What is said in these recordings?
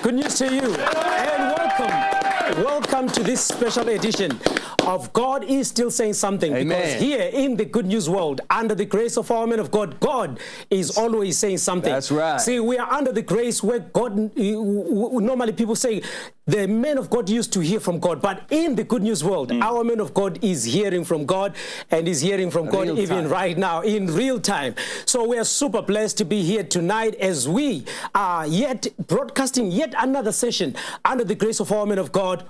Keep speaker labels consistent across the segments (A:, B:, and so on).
A: Good news to you, and welcome. Welcome to this special edition of God is Still Saying Something.
B: Amen.
A: Because here in the good news world, under the grace of our men of God, God is always saying something.
B: That's right.
A: See, we are under the grace where God, normally people say, the men of God used to hear from God, but in the good news world, our men of God is hearing from God and is hearing from God even right now, in real time. So we are super blessed to be here tonight as we are yet broadcasting yet another session under the grace of our men of God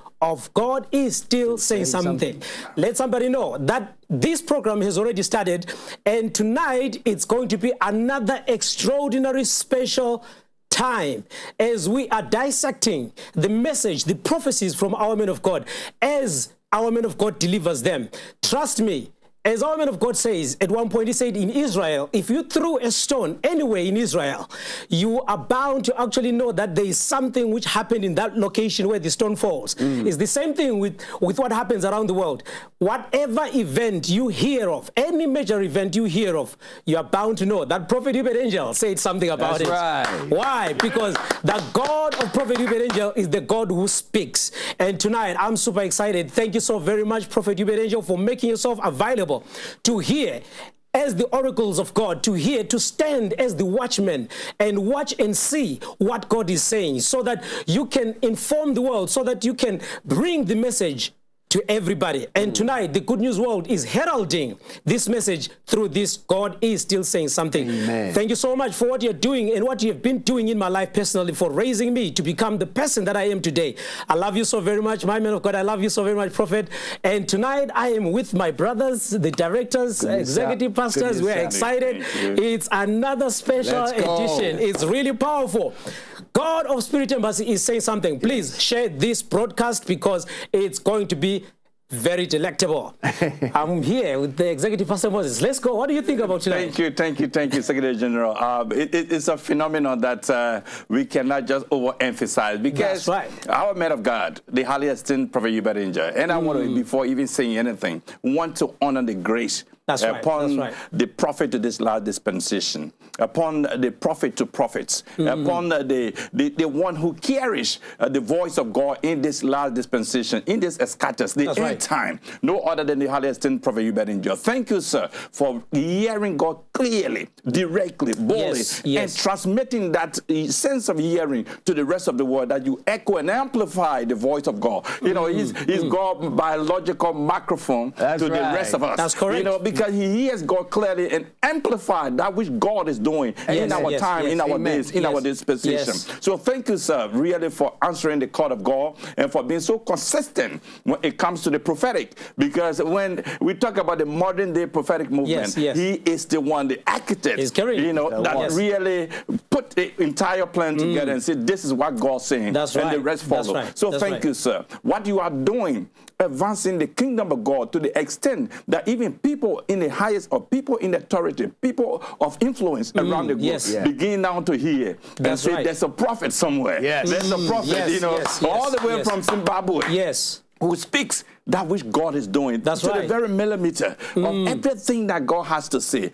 A: is Still Saying Something. Let somebody know that this program has already started, and tonight it's going to be another extraordinary special time as we are dissecting the message, the prophecies from our men of God, as our men of God delivers them. Trust me, as our man of God says, at one point he said, in Israel, if you threw a stone anywhere in Israel, you are bound to actually know that there is something which happened in that location where the stone falls. It's the same thing with what happens around the world. Whatever event you hear of, any major event you hear of, you are bound to know that Prophet Uebert Angel said something about it.
B: Right.
A: Why? Because the God of Prophet Uebert Angel is the God who speaks. And tonight, I'm super excited. Thank you so very much, Prophet Uebert Angel, for making yourself available to hear as the oracles of God, to stand as the watchmen and watch and see what God is saying, so that you can inform the world, so that you can bring the message to everybody. And tonight, the good news world is heralding this message through this God is Still Saying Something.
B: Amen.
A: Thank you so much for what you're doing and what you have been doing in my life personally, for raising me to become the person that I am today. I love you so very much, my man of God. I love you so very much, Prophet. And tonight, I am with my brothers, the directors, executive pastors. We're excited. It's another special edition. It's really powerful. God of Spirit and Mercy is saying something. Please share this broadcast because it's going to be very delectable. I'm here with the Executive Pastor Moses. Let's go. What do you think about tonight?
C: Thank you, Secretary General. It's a phenomenon that we cannot just overemphasize, because our man of God, the highly esteemed Prophet Uebert Angel, and I want to, before even saying anything, want to honor the grace upon the prophet to this last dispensation, upon the prophet to prophets, upon the one who carries the voice of God in this last dispensation, in this eschatos, the end time, no other than the highly esteemed Prophet Uebert Angel. Thank you, sir, for hearing God clearly, directly, boldly, and transmitting that sense of hearing to the rest of the world, that you echo and amplify the voice of God. You know, he's God's biological microphone to the rest of us.
A: That's correct.
C: You know, because he hears God clearly and amplify that which God is doing in our time, in our days, in our dispensation. So thank you, sir, really, for answering the call of God and for being so consistent when it comes to the prophetic. Because when we talk about the modern day prophetic movement, he is the one, the architect, you know, that really put the entire plan together and said, this is what God's saying, and the rest follow. So thank you, sir. What you are doing, advancing the kingdom of God to the extent that even people in the highest, or people in authority, people of influence around the globe begin now to hear and say, there's a prophet somewhere. There's a prophet, you know, all the way from Zimbabwe. Who speaks that which God is doing to the very millimeter of everything that God has to say.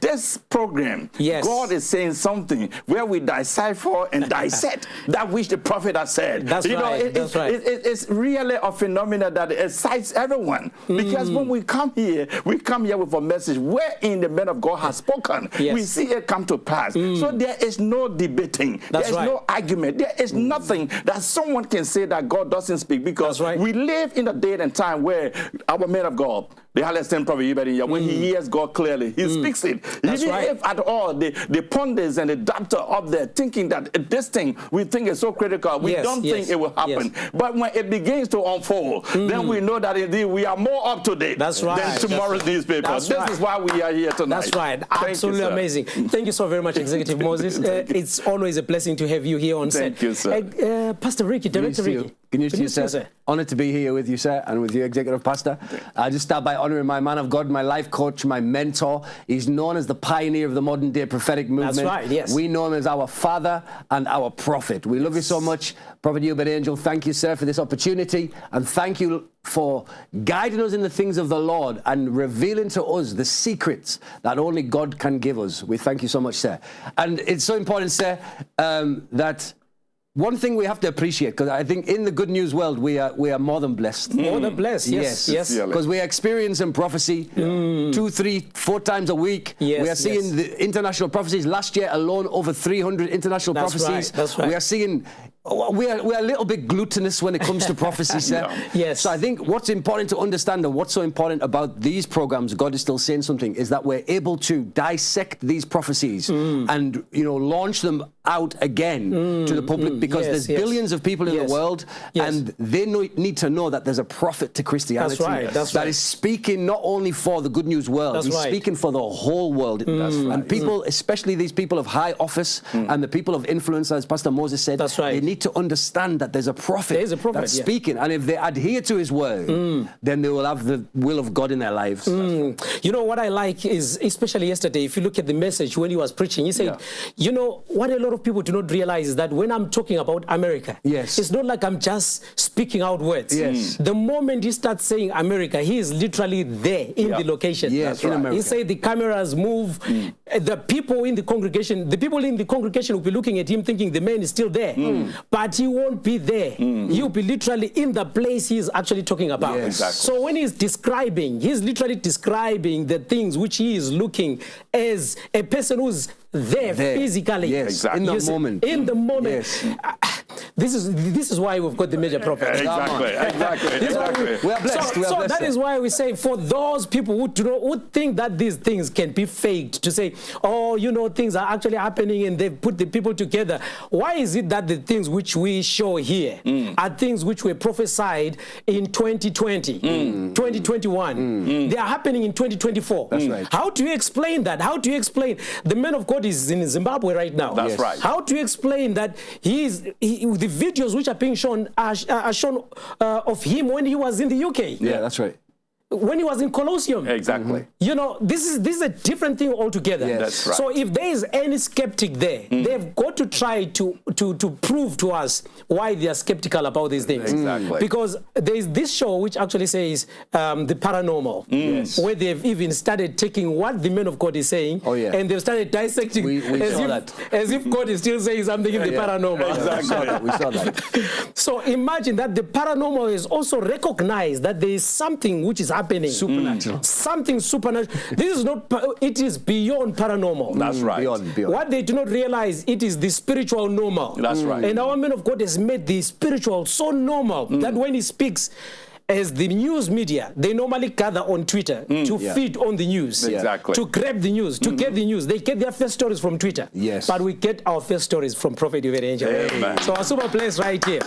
C: This program, God is saying something where we decipher and dissect that which the prophet has said. It's really a phenomenon that excites everyone. Because when we come here with a message wherein the man of God has spoken. We see it come to pass. So there is no debating. There is no argument. There is nothing that someone can say that God doesn't speak, because we live in a day and time where our man of God, the highly esteemed Prophet Uebert, when he hears God clearly, he speaks it. Even if at all the pundits and the doctor up there thinking that this thing we think is so critical, we don't think it will happen. But when it begins to unfold, then we know that indeed we are more up to date than tomorrow's newspaper. This is why we are here tonight.
A: That's right. Absolutely amazing. Thank you so very much, Executive Moses. It's always a blessing to have you here on set.
C: Thank you, sir.
A: Pastor Ricky, Director Ricky.
B: Good news to you, sir. Honored to be here with you, sir, and with your executive pastor. I just start by honoring my man of God, my life coach, my mentor. He's known as the pioneer of the modern day prophetic movement.
A: That's right, yes.
B: We know him as our father and our prophet. We love you so much, Prophet Uebert Angel. Thank you, sir, for this opportunity, and thank you for guiding us in the things of the Lord and revealing to us the secrets that only God can give us. We thank you so much, sir. And it's so important, sir, that one thing we have to appreciate, because I think in the good news world, we are more than blessed.
A: More than blessed, yes.
B: Because we are experiencing prophecy 2, 3, 4 times a week.
A: Yes,
B: we are seeing the international prophecies. Last year alone, over 300 international prophecies.
A: That's right.
B: We are seeing... We are a little bit gluttonous when it comes to prophecy, sir.
A: Yes.
B: So I think what's important to understand, and what's so important about these programs, God is still saying something, is that we're able to dissect these prophecies and, you know, launch them out again to the public, because there's billions of people in the world, and they need to know that there's a prophet to Christianity that is speaking not only for the good news world, he's speaking for the whole world. And people, especially these people of high office and the people of influence, as Pastor Moses said, they need to understand that there's a prophet, that's speaking, and if they adhere to his word, then they will have the will of God in their lives.
A: You know what I like is, especially yesterday, if you look at the message when he was preaching, he said, you know, what a lot of people do not realize is that when I'm talking about America, it's not like I'm just speaking out words. The moment he starts saying America, he is literally there in the location.
B: In America.
A: He said the cameras move, the people in the congregation will be looking at him thinking the man is still there. But he won't be there. He'll be literally in the place he's actually talking about. So when he's describing, he's literally describing the things which he is looking as a person who's there physically.
B: In the moment.
A: In the moment. This is why we've got the major prophet.
C: Exactly.
B: We are blessed.
A: So that is why we say, for those people who think that these things can be faked, to say, oh, you know, things are actually happening and they've put the people together. Why is it that the things which we show here are things which were prophesied in 2020, 2021? They are happening in 2024.
B: That's right.
A: How do you explain that? How do you explain the man of God is in Zimbabwe right now?
C: That's right.
A: How do you explain that the videos which are being shown are shown of him when he was in the UK?
B: Yeah, that's right.
A: When he was in Colosseum.
C: Exactly.
A: You know, this is a different thing altogether.
C: That's right.
A: So if there is any skeptic there, they've got to try to prove to us why they are skeptical about these things.
C: Exactly.
A: Because there is this show which actually says the paranormal, where they've even started taking what the man of God is saying, and they've started dissecting as if God is still saying something in the paranormal.
C: Exactly.
B: We saw that.
A: So imagine that the paranormal is also recognized that there is something which is happening.
B: Supernatural.
A: Something supernatural. This is not, it is beyond paranormal.
C: That's right.
B: Beyond.
A: What they do not realize, it is the spiritual normal.
C: That's right.
A: And our man of God has made the spiritual so normal that when he speaks, as the news media, they normally gather on Twitter to feed on the news.
C: Exactly.
A: To grab the news, to get the news. They get their first stories from Twitter.
B: Yes.
A: But we get our first stories from Prophet Uebert Angel.
C: Amen.
A: So our super place right here.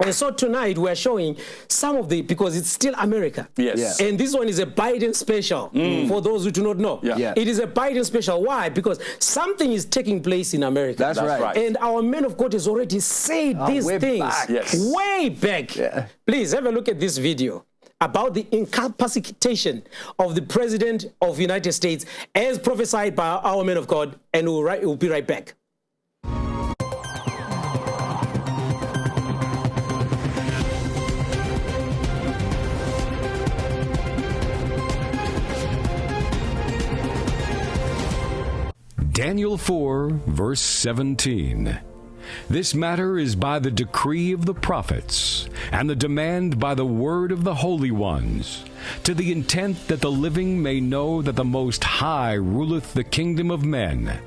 A: And so tonight we're showing some of the, because it's still America.
C: Yes.
A: And this one is a Biden special for those who do not know. It is a Biden special. Why? Because something is taking place in America.
B: That's right.
A: And our man of God has already said these things
B: back.
A: way back. Please have a look at this video about the incapacitation of the President of the United States as prophesied by our man of God, and we'll be right back.
D: Daniel 4, verse 17. This matter is by the decree of the prophets, and the demand by the word of the holy ones, to the intent that the living may know that the Most High ruleth the kingdom of men,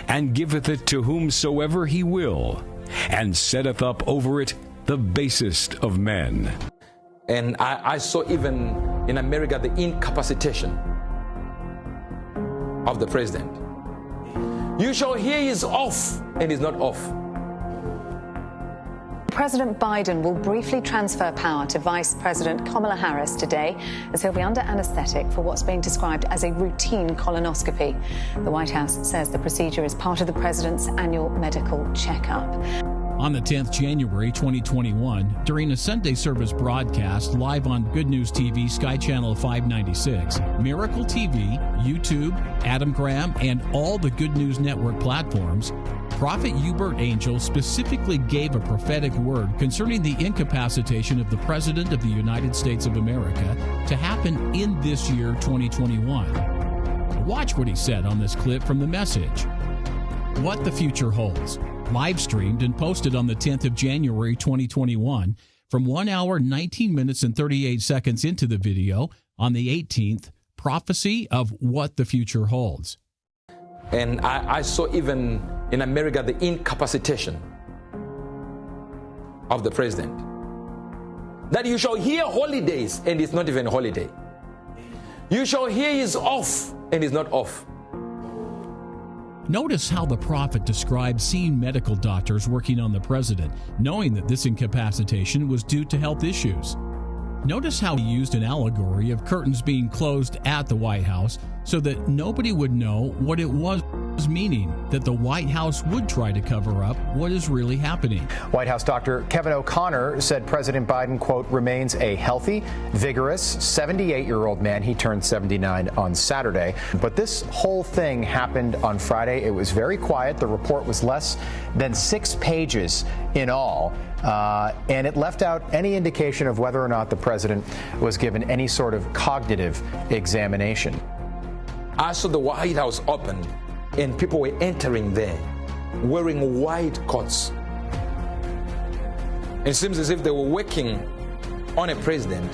D: and giveth it to whomsoever he will, and setteth up over it the basest of men.
E: And I saw even in America the incapacitation of the president. You shall hear he's off, and he's not off.
F: President Biden will briefly transfer power to Vice President Kamala Harris today, as he'll be under anesthetic for what's being described as a routine colonoscopy. The White House says the procedure is part of the president's annual medical checkup.
G: On the 10th January 2021, during a Sunday service broadcast live on Good News TV, Sky Channel 596, Miracle TV, YouTube, Adam Graham, and all the Good News Network platforms, Prophet Uebert Angel specifically gave a prophetic word concerning the incapacitation of the President of the United States of America to happen in this year, 2021. Watch what he said on this clip from the message. What the Future Holds, live streamed and posted on the 10th of January 2021 from 1 hour, 19 minutes, and 38 seconds into the video on the 18th, Prophecy of What the Future Holds.
E: And I saw even in America the incapacitation of the president. That you shall hear holidays and it's not even holiday. You shall hear he's off and he's not off.
G: Notice how the prophet described seeing medical doctors working on the president, knowing that this incapacitation was due to health issues. Notice how he used an allegory of curtains being closed at the White House so that nobody would know what it was, meaning that the White House would try to cover up what is really happening.
H: White House Dr. Kevin O'Connor said President Biden, quote, remains a healthy, vigorous 78-year-old man. He turned 79 on Saturday. But this whole thing happened on Friday. It was very quiet. The report was less than 6 pages in all. And it left out any indication of whether or not the president was given any sort of cognitive examination.
E: I saw the White House open and people were entering there wearing white coats. It seems as if they were working on a president,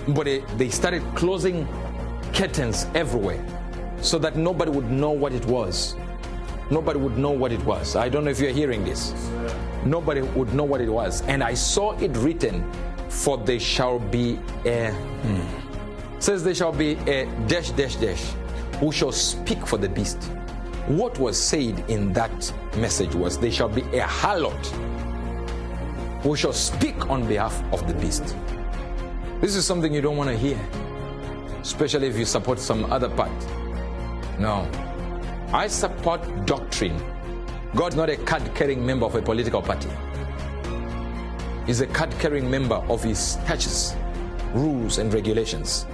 E: but they started closing curtains everywhere so that nobody would know what it was. Nobody would know what it was. I don't know if you're hearing this. Nobody would know what it was. And I saw it written, for there shall be a, says there shall be a dash, dash, dash, who shall speak for the beast. What was said in that message was, there shall be a harlot who shall speak on behalf of the beast. This is something you don't want to hear, especially if you support some other part. No, I support doctrine. God's not a card-carrying member of a political party. He's a card-carrying member of his statutes, rules, and regulations.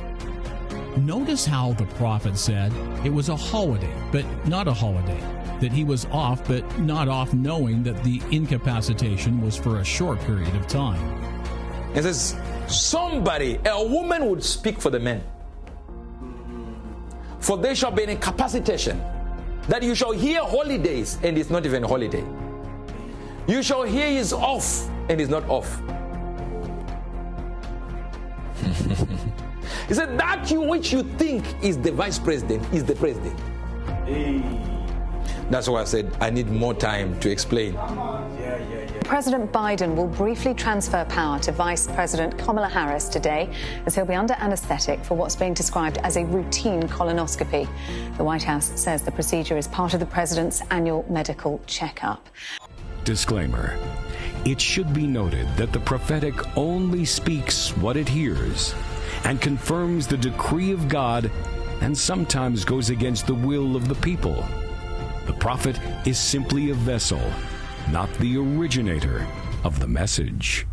G: Notice how the prophet said it was a holiday, but not a holiday. That he was off, but not off, knowing that the incapacitation was for a short period of time.
E: It says, a woman would speak for the men. For there shall be an incapacitation, that you shall hear holidays, and it's not even holiday. You shall hear he's off, and he's not off. He said, that you which you think is the vice president is the president. Hey. That's why I said I need more time to explain.
F: President Biden will briefly transfer power to Vice President Kamala Harris today, as he'll be under anaesthetic for what's being described as a routine colonoscopy. The White House says the procedure is part of the president's annual medical checkup.
D: Disclaimer. It should be noted that the prophetic only speaks what it hears and confirms the decree of God, and sometimes goes against the will of the people. The prophet is simply a vessel, not the originator of the message.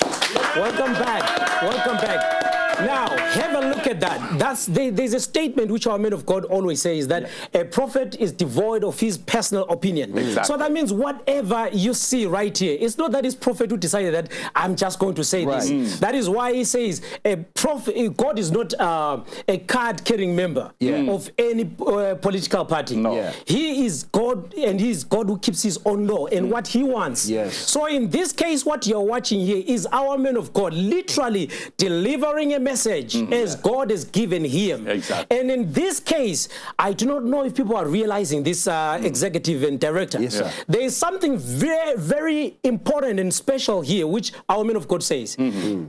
A: Welcome back. Welcome back. Now, have a look at that. There's a statement which our men of God always say, is that a prophet is devoid of his personal opinion.
C: Exactly.
A: So that means whatever you see right here, it's not that it's prophet who decided that I'm just going to say this. That is why he says a prophet, God is not a card-carrying member of any political party.
C: No.
A: Yeah. He is God, and he is God who keeps his own law and what he wants.
B: Yes.
A: So in this case, what you're watching here is our men of God literally delivering a message as God has given him.
C: Exactly.
A: And in this case, I do not know if people are realizing this, executive and director.
B: Yes, sir.
A: There is something very, very important and special here, which our man of God says.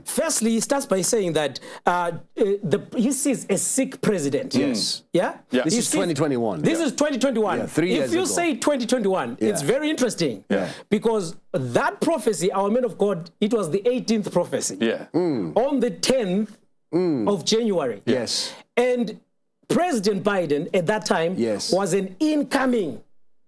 A: Firstly, he starts by saying that he sees a sick president.
B: Yes.
A: Yeah?
B: This is 2021.
A: This is 2021.
B: Yeah, 3 years
A: if you
B: ago.
A: say 2021, it's very interesting.
C: Yeah.
A: Because that prophecy, our man of God, it was the 18th prophecy.
C: Yeah.
A: On the 10th of January.
B: Yes.
A: And President Biden at that time was an incoming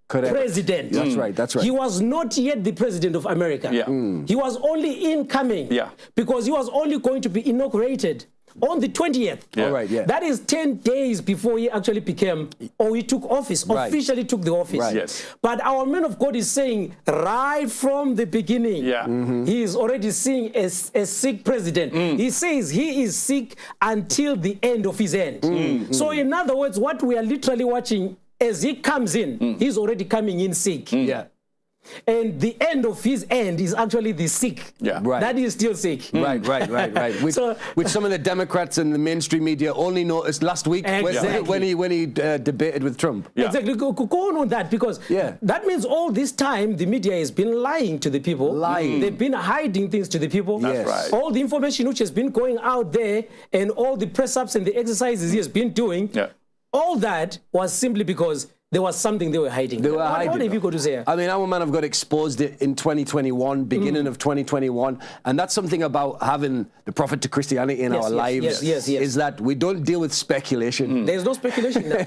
A: president.
B: That's right. That's right.
A: He was not yet the president of America.
C: Yeah.
A: He was only incoming.
C: Yeah.
A: Because he was only going to be inaugurated on the 20th.
C: Yeah.
B: All right, yeah.
A: That is 10 days before he actually became, or he took office, officially took the office.
B: Right.
C: Yes.
A: But our man of God is saying right from the beginning, he is already seeing a sick president. He says he is sick until the end of his end. So in other words, what we are literally watching as he comes in, he's already coming in sick.
B: Yeah.
A: And the end of his end is actually the sick.
C: Yeah.
B: Right.
A: That is still sick.
B: Right. Which some of the Democrats and the mainstream media only noticed last week when he debated with Trump.
A: Yeah. Exactly. Go on that, because that means all this time the media has been lying to the people. They've been hiding things to the people.
C: That's right.
A: All the information which has been going out there and all the press-ups and the exercises he has been doing, all that was simply because there was something they were hiding. What have you got to say?
B: I mean, our man of God exposed it in 2021, beginning of 2021, and that's something about having the prophet to Christianity in our lives, is that we don't deal with speculation.
A: There's no speculation now.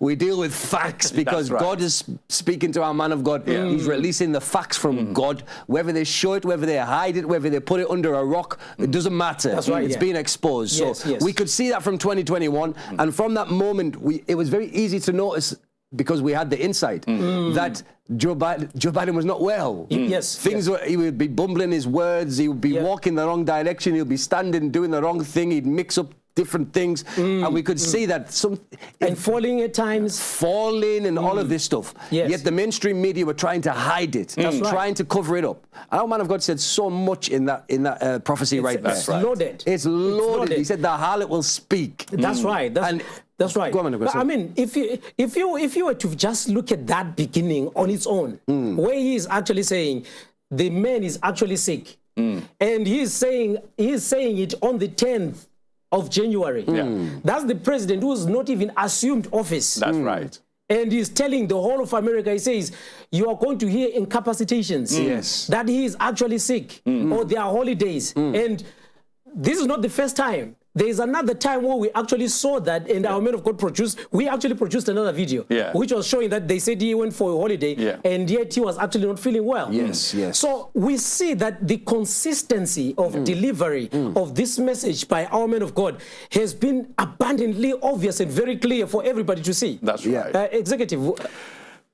B: We deal with facts, because God is speaking to our man of God. He's releasing the facts from God. Whether they show it, whether they hide it, whether they put it under a rock, it doesn't matter.
A: That's right.
B: It's being exposed. So we could see that from 2021, and from that moment, it was very easy to notice, because we had the insight that Joe Biden was not well. He would be bumbling his words. He would be walking the wrong direction. He would be standing, doing the wrong thing. He'd mix up different things, and we could see that
A: falling at times,
B: and all of this stuff. Yet the mainstream media were trying to hide it, trying to cover it up. And our man of God said so much in that prophecy there.
A: It's loaded.
B: It's loaded. He said the harlot will speak.
A: That's right. That's right.
B: Go on,
A: but I mean, if you were to just look at that beginning on its own, where he is actually saying the man is actually sick, and he's saying it on the 10th of January. That's the president who's not even assumed office.
C: That's right.
A: And he's telling the whole of America, he says, you are going to hear incapacitations, that he is actually sick, or there are holidays. And this is not the first time. There is another time where we actually saw that, and our men of God we actually produced another video, which was showing that they said he went for a holiday, and yet he was actually not feeling well. So we see that the consistency of delivery of this message by our men of God has been abundantly obvious and very clear for everybody to see.
C: That's right.
A: Executive.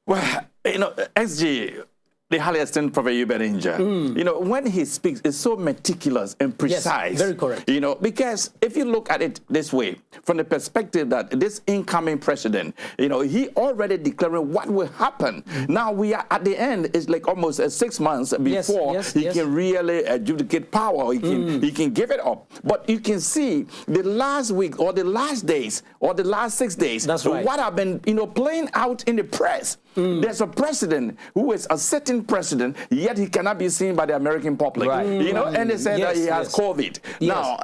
C: Well, SG, the highly esteemed Prophet Uebert, when he speaks, it's so meticulous and precise.
A: Yes, very correct.
C: Because if you look at it this way, from the perspective that this incoming president, he already declaring what will happen. Now we are at the end. It's like almost 6 months before he can really adjudicate power. He can give it up. But you can see the last week or the last days or the last 6 days, what have been playing out in the press. There's a president who is a sitting president, yet he cannot be seen by the American public. And they say that he has COVID. Now,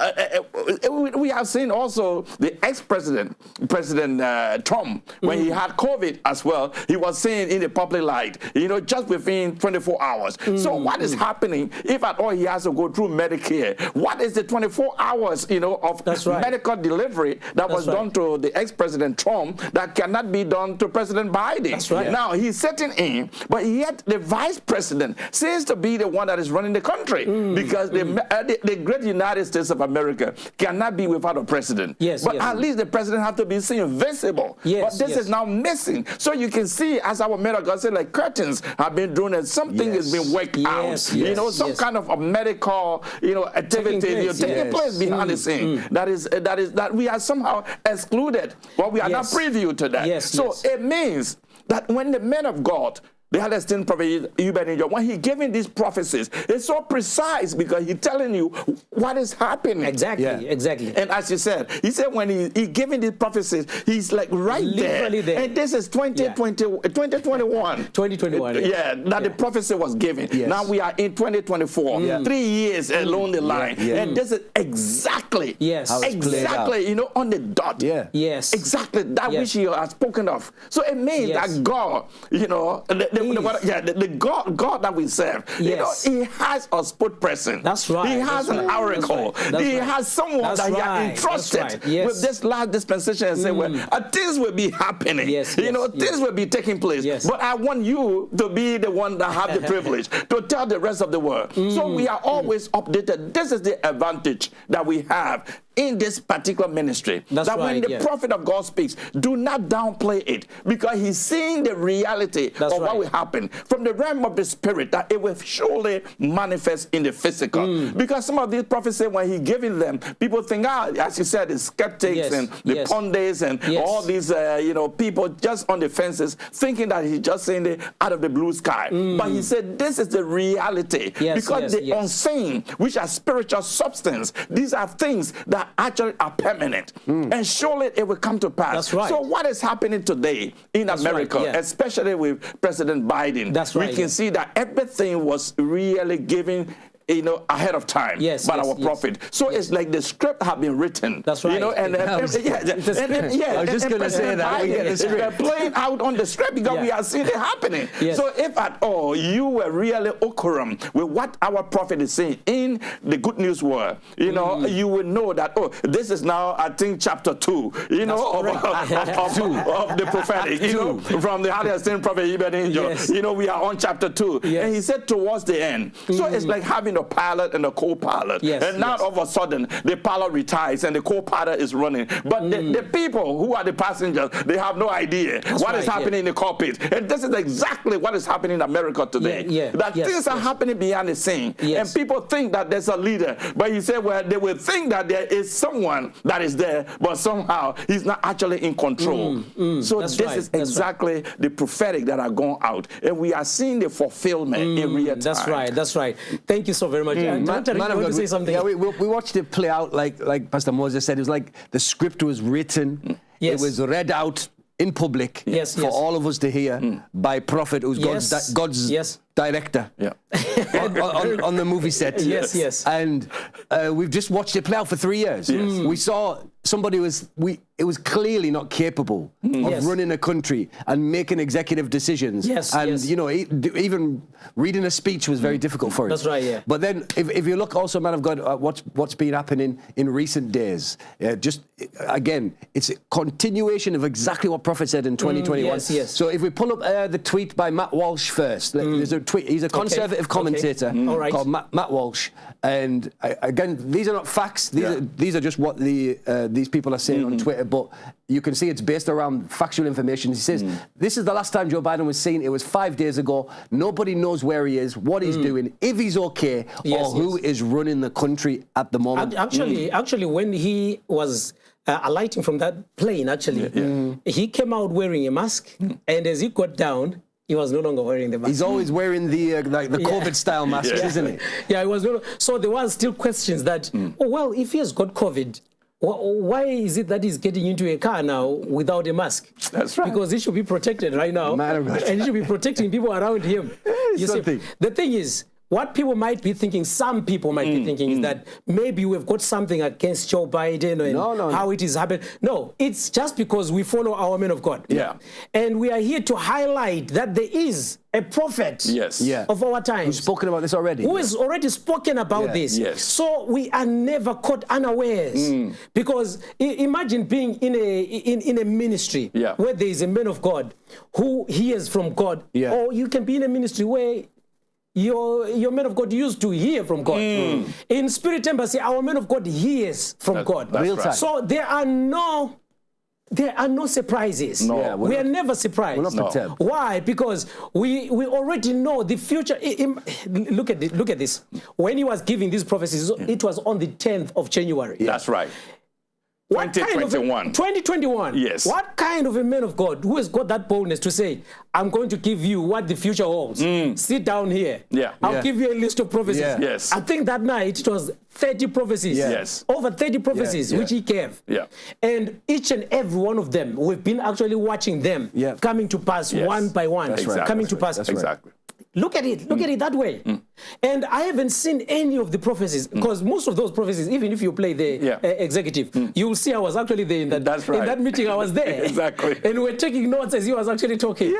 C: we have seen also the ex-president, President Trump, when he had COVID as well, he was seen in the public light, just within 24 hours. So what is happening if at all he has to go through Medicare? What is the 24 hours, of medical delivery that was done to the ex-president Trump that cannot be done to President Biden? Now, he's sitting in, but yet the vice president seems to be the one that is running the country, because the great United States of America cannot be without a president. But at least the president has to be seen visible. But this is now missing. So you can see, as our men of God said, like curtains have been drawn and something has been worked out. Some kind of a medical activity taking place behind the scene that we are somehow excluded, but we are not privy to that. So it means that when the men of God, the highly esteemed Prophet Uebert, when he giving these prophecies, it's so precise because he's telling you what is happening.
A: Exactly.
C: And as you said, he said when he giving these prophecies, he's like literally there. And this is 2021.
A: 2021.
C: That the prophecy was given. Now we are in 2024. 3 years along the line. And this is exactly, on the dot. Exactly that which he has spoken of. So it means that God, the God that we serve, he has a spokesperson.
A: That's right.
C: He has an oracle. He has someone that he has entrusted with this last dispensation and say, well, things will be happening. Things will be taking place. But I want you to be the one that have the privilege to tell the rest of the world. So we are always updated. This is the advantage that we have in this particular ministry.
A: That's
C: that
A: right,
C: when the prophet of God speaks, do not downplay it, because he's seeing the reality of what will happen from the realm of the spirit, that it will surely manifest in the physical. Because some of these prophets say when he giving them, people think, as you said, the skeptics and the pundits and all these people just on the fences thinking that he's just saying it out of the blue sky. But he said this is the reality, because the unseen, which are spiritual substance, these are things that actually are permanent, and surely it will come to pass.
A: That's right.
C: So what is happening today in America, especially with President Biden, we can see that everything was really given ahead of time by our prophet. So it's like the script have been written.
A: That's right.
C: I was just going to say that. We get the script. They're playing out on the script because we are seeing it happening. So if at all you were really okorum with what our prophet is saying in the Good News World, you will know that, this is now, I think, chapter 2, of the prophetic, from the highly esteemed prophet Uebert Angel. We are on chapter 2. And he said towards the end. So it's like having a pilot and a co-pilot. And now all of a sudden, the pilot retires and the co-pilot is running. But the people who are the passengers, they have no idea what is happening in the cockpit. And this is exactly what is happening in America today. That things are happening behind the scene. And people think that there's a leader. But he said, well, they will think that there is someone that is there, but somehow he's not actually in control. So this is exactly the prophetic that are going out. And we are seeing the fulfillment in real time.
A: That's right. That's right. Thank you so very much. Man of God, to say something?
B: Yeah, we watched it play out like Pastor Moses said. It was like the script was written. It was read out in public for all of us to hear by a prophet who's God's director on the movie set. And we've just watched it play out for 3 years. We saw somebody it was clearly not capable of running a country and making executive decisions. Even reading a speech was very difficult for him.
A: That's right,
B: But then if you look also, man of God, at what's been happening in recent days, again, it's a continuation of exactly what prophet said in 2021. So if we pull up the tweet by Matt Walsh first, there's a tweet. He's a conservative commentator called Matt Walsh. And again, these are not facts. These are just what these people are saying on Twitter. But you can see it's based around factual information. He says, this is the last time Joe Biden was seen. It was 5 days ago. Nobody knows where he is, what he's doing, if he's okay, or who is running the country at the moment.
A: Actually, when he was alighting from that plane, he came out wearing a mask. And as he got down, he was no longer wearing the mask.
B: He's always wearing the COVID-style mask, isn't he?
A: It was so there was still questions that, if he has got COVID, why is it that he's getting into a car now without a mask?
C: That's right.
A: Because he should be protected right now. And he should be protecting people around him. You see, the thing is, what people might be thinking, some people might be thinking, is that maybe we've got something against Joe Biden and how it is happening. No, it's just because we follow our men of God. And we are here to highlight that there is a prophet of our times.
B: Who's spoken about this already.
A: Who has already spoken about this. So we are never caught unawares. Because imagine being in a ministry where there is a man of God who hears from God. Or you can be in a ministry where your man of God used to hear from God. In Spirit Embassy, our man of God hears from God.
B: Real time.
A: So there are no surprises. We are never surprised.
B: We're not perturbed.
A: Why? Because we already know the future. Look at this. When he was giving these prophecies, it was on the 10th of January.
C: That's right.
A: 2021. 2021.
C: Yes.
A: What kind of a man of God who has got that boldness to say, I'm going to give you what the future holds. Sit down here. I'll give you a list of prophecies. I think that night it was 30 prophecies. Over 30 prophecies which he gave. And each and every one of them, we've been actually watching them coming to pass one by one. Coming to pass.
C: Exactly.
A: Look at it. Look at it that way. And I haven't seen any of the prophecies, because most of those prophecies, even if you play the executive, you will see I was actually there in that, in that meeting. I was there. And we're taking notes as he was actually talking.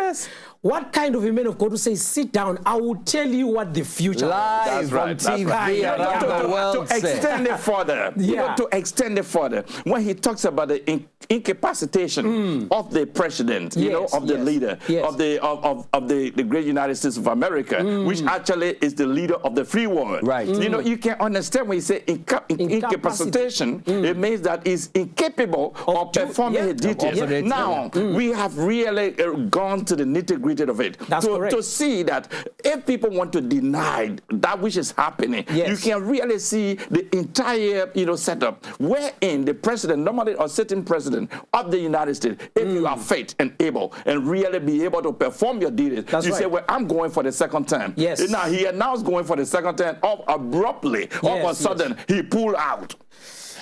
A: What kind of a man of God who says, sit down, I will tell you what the future
B: live on TV around the world.
C: To extend it further. To extend it further. When he talks about the incapacitation of the president, of the leader, of the great United States of America, America, which actually is the leader of the free world.
B: Right.
C: You know, you can understand when you say incapacitation, it means that he's incapable of performing his duties. Now, we have really gone to the nitty-gritty of it.
A: That's correct.
C: To see that if people want to deny that which is happening, you can really see the entire, setup wherein the president, normally a sitting president of the United States, if you are fit and able and really be able to perform your duties, you say, well, I'm going for the second term.
A: Yes.
C: Now he announced going for the second term, abruptly, all of a sudden, he pulled out.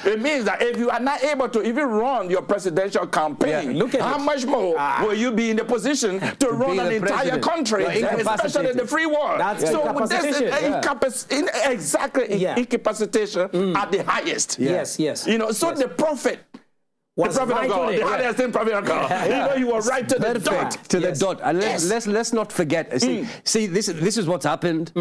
C: It means that if you are not able to even run your presidential campaign, look at how much more will you be in the position to run an entire country, especially the free world? So this is incapacitation at the highest.
A: Yes.
C: So the prophet, the prophet of God, the highest prophet of God, you were right to the dot.
B: To the dot. And let's not forget. See, this is what's happened.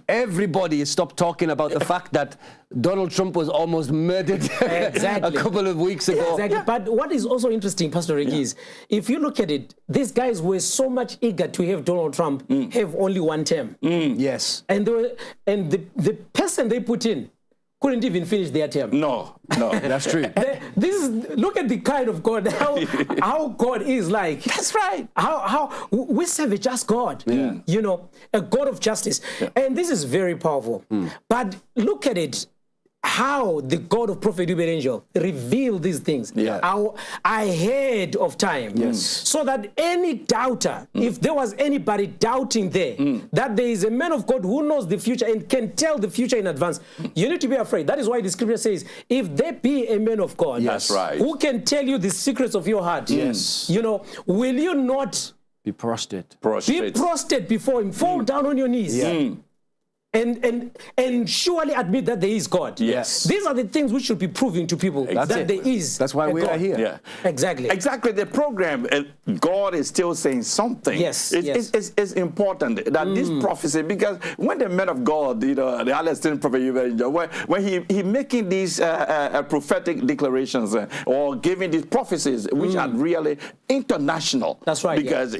B: Everybody has stopped talking about the fact that Donald Trump was almost murdered a couple of weeks ago.
A: Exactly. But what is also interesting, Pastor Rick, is if you look at it, these guys were so much eager to have Donald Trump have only one term.
B: Yes.
A: And the person they put in couldn't even finish their term.
C: No,
B: that's true.
A: Look at the kind of God, how God is like.
C: That's right.
A: How we serve a just God, a God of justice. And this is very powerful. But look at it, how the God of Prophet Uebert Angel revealed these things ahead of time. So that any doubter, if there was anybody doubting there, that there is a man of God who knows the future and can tell the future in advance, you need to be afraid. That is why the scripture says, if there be a man of God who can tell you the secrets of your heart, will you not
B: be prostrate?
A: Be prostrate before him, fall down on your knees. And surely admit that there is God.
C: Yes.
A: These are the things we should be proving to people that there is.
B: That's why we are here.
A: Exactly.
C: The program, God is still saying something. It's important that this prophecy, because when the man of God, the Palestinian prophet Uebert, when he making these prophetic declarations or giving these prophecies, which are really international.
A: That's right.
C: Because,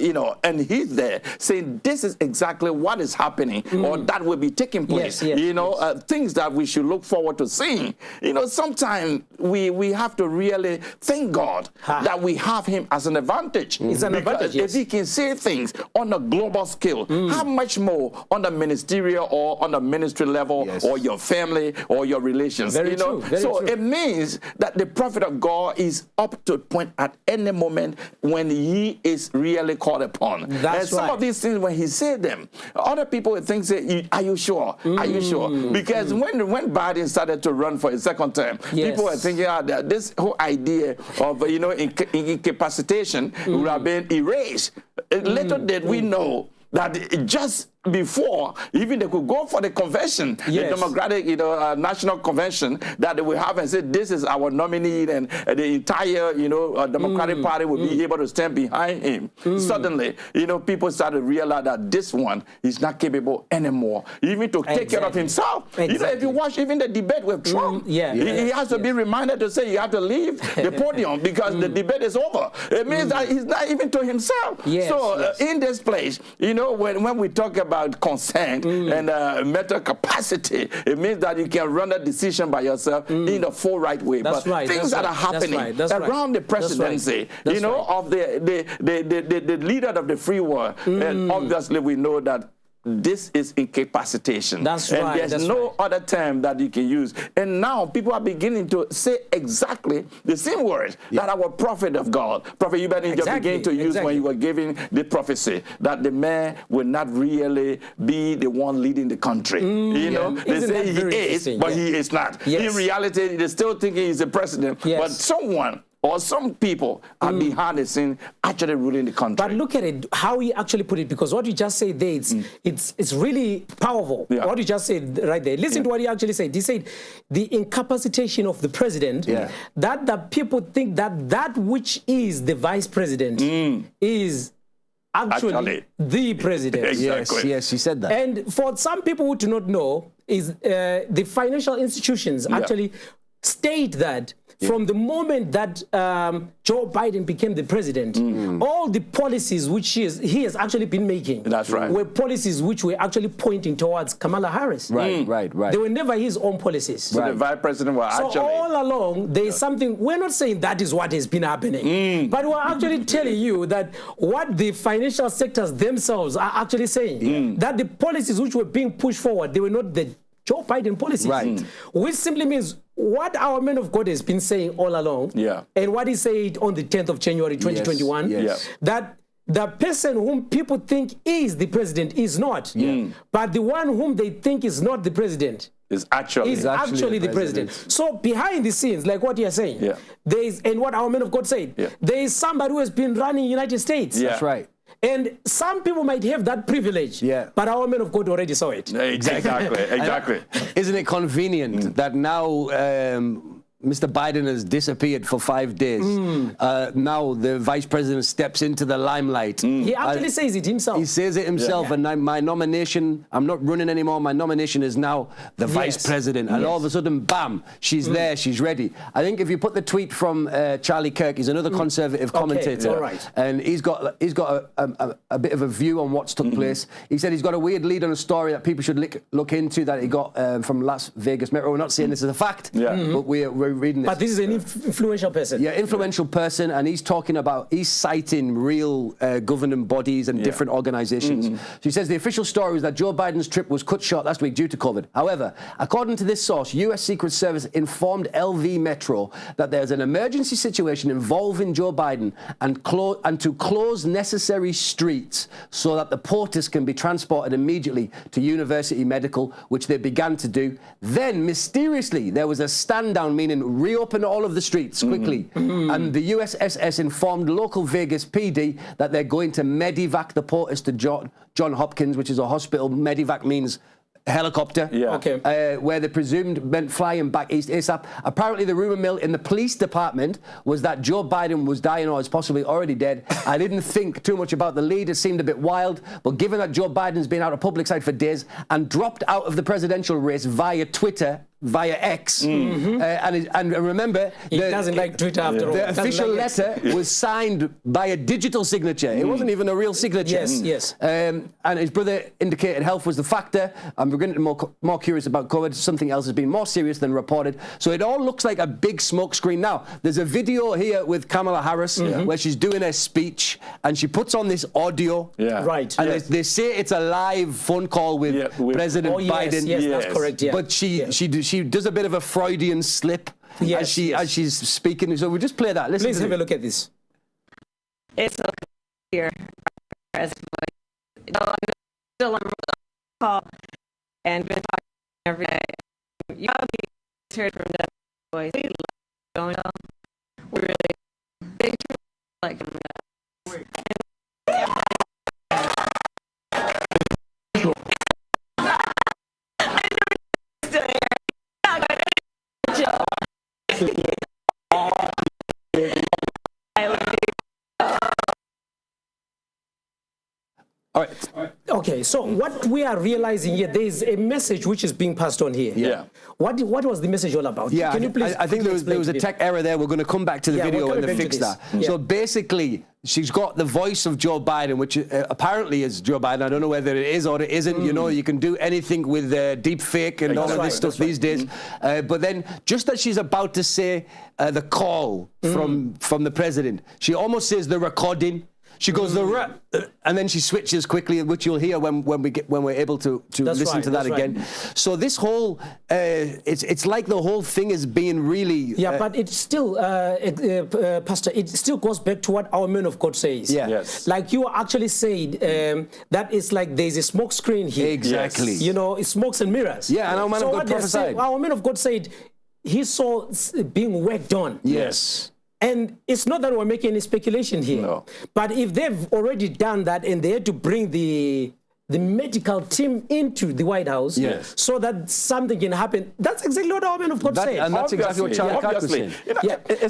C: and he's there saying this is exactly what is happening or that will be taking place. Things that we should look forward to seeing. Sometimes we have to really thank God that we have him as an advantage.
A: It's an advantage,
C: if he can say things on a global scale, how much more on the ministerial or on the ministry level or your family or your relations?
A: Very true.
C: It means that the prophet of God is up to a point at any moment when he is really called upon. And some of these things, when he said them, other people would think, are you sure? Are you sure? Because when Biden started to run for a second term, people were thinking that this whole idea of incapacitation would have been erased. Little did we know that just before even they could go for the convention, the Democratic, National Convention that they will have and say this is our nominee, and the entire, Democratic Party will be able to stand behind him. Suddenly, people started to realize that this one is not capable anymore, even to take care of himself. If you watch even the debate with Trump, he has to be reminded to say you have to leave the podium because the debate is over. It means that he's not even to himself. In this place, when we talk about consent and mental capacity, it means that you can run a decision by yourself in the full right way. But things that are happening around the presidency, of the leader of the free world, and obviously we know that this is incapacitation. There's no other term that you can use. And now people are beginning to say exactly the same words that our prophet of God, Prophet Uebert Angel, began to use when you were giving the prophecy that the man will not really be the one leading the country. They say he is, but he is not. In reality, they're still thinking he's the president, but someone or some people are behind the scene actually ruling the country.
A: But look at it, how he actually put it, because what you just said there, it's really powerful. What you just said right there. Listen to what he actually said. He said the incapacitation of the president, that the people think that which is the vice president is actually the president.
B: Yes, he said that.
A: And for some people who do not know, is the financial institutions actually state that from the moment that Joe Biden became the president, all the policies which he has actually been making were policies which were actually pointing towards Kamala Harris.
B: Right.
A: They were never his own policies.
C: So the vice president was actually...
A: So all along, there is something, we're not saying that is what has been happening, but we're actually telling you that what the financial sectors themselves are actually saying, that the policies which were being pushed forward, they were not the Joe Biden policies. Which simply means what our man of God has been saying all along, and what he said on the 10th of January 2021, that the person whom people think is the president is not, but the one whom they think is not the president
C: is actually
A: the president. So behind the scenes, like what you're saying, there is, and what our man of God said, there is somebody who has been running the United States.
B: That's right.
A: And some people might have that privilege, but our men of God already saw it.
C: Exactly.
B: Isn't it convenient that now Mr. Biden has disappeared for 5 days? Now the vice president steps into the limelight.
A: He actually says it himself.
B: He says it himself, and my nomination, I'm not running anymore, my nomination is now the vice president. And all of a sudden, bam, she's there, she's ready. I think if you put the tweet from Charlie Kirk, he's another conservative commentator, and he's got a bit of a view on what's took place. He said he's got a weird lead on a story that people should look into that he got from Las Vegas Metro. We're not saying this is a fact, but we're reading this.
A: But this is an influential person.
B: Yeah, influential person, and he's talking about, he's citing real governing bodies and different organizations. So he says the official story is that Joe Biden's trip was cut short last week due to COVID. However, according to this source, U.S. Secret Service informed LV Metro that there's an emergency situation involving Joe Biden and to close necessary streets so that the POTUS can be transported immediately to University Medical, which they began to do. Then, mysteriously, there was a stand down, meaning reopen all of the streets quickly. And the USSS informed local Vegas PD that they're going to medivac the POTUS to John Hopkins, which is a hospital. Medivac means helicopter, where they presumed meant flying back east ASAP. Apparently the rumor mill in the police department was that Joe Biden was dying or is possibly already dead. I didn't think too much about the lead. It seemed a bit wild, but given that Joe Biden's been out of public sight for days and dropped out of the presidential race via Twitter, via X, and remember,
A: he doesn't like Twitter after all.
B: The official letter was signed by a digital signature. It wasn't even a real signature.
A: Yes.
B: And his brother indicated health was the factor. And we're getting more curious about COVID. Something else has been more serious than reported. So it all looks like a big smokescreen. Now, there's a video here with Kamala Harris where she's doing her speech, and she puts on this audio. And they say it's a live phone call with President Biden.
A: Yes, that's correct.
B: But she does a bit of a Freudian slip as she's speaking. So we'll just play that. Listen.
A: Please have a look at this.
I: It's so clear, President. I'm still on the call and been talking every day. You probably heard from that voice. Going on. We're really big, like.
B: All right.
A: Okay, so what we are realizing here, there is a message which is being passed on here. What was the message all about?
B: Can you please? I think there was a tech error there. We're going to come back to the video and fix that. So basically, she's got the voice of Joe Biden, which apparently is Joe Biden. I don't know whether it is or it isn't. You know, you can do anything with deep fake and all of this stuff these days. But then, just as she's about to say the call from the president, she almost says the recording. She goes and then she switches quickly, which you'll hear when we're able to listen to that again. So this whole it's like the whole thing is being really
A: but it's still Pastor. It still goes back to what our man of God says. Like you actually said that it's like there's a smoke screen here.
B: Exactly.
A: You know, it's smokes and mirrors.
B: And our man of God prophesied.
A: Our man of God said he saw being worked on. And it's not that we're making any speculation here, but if they've already done that and they had to bring the medical team into the White House so that something can happen, that's exactly what our man of God said.
B: And that's exactly what Charlie Kirk was saying.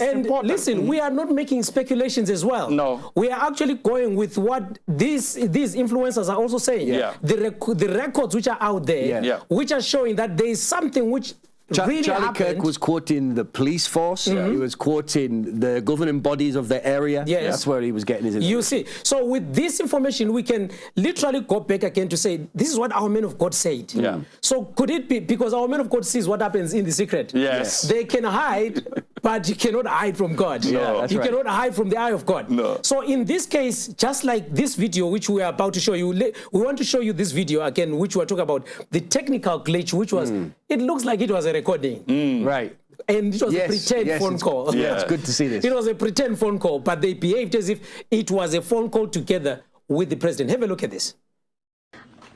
A: And listen, we are not making speculations as well.
C: No.
A: We are actually going with what these influencers are also saying. The records which are out there, which are showing that there is something which really
B: Charlie
A: happened.
B: Kirk was quoting the police force. He was quoting the governing bodies of the area.
A: Yes.
B: That's where he was getting his information.
A: You see, so with this information, we can literally go back again to say, this is what our men of God said.
C: Yeah.
A: So could it be, because our men of God sees what happens in the secret.
C: Yes.
A: They can hide, but you cannot hide from God.
C: No.
A: You cannot hide from the eye of God.
C: No.
A: So in this case, just like this video, which we are about to show you, we want to show you this video again, which we are talking about, the technical glitch, which was, it looks like it was a recording.
B: Right.
A: And it was a pretend phone call.
B: Yeah, it's good to see this.
A: It was a pretend phone call, but they behaved as if it was a phone call together with the president. Have a look at this.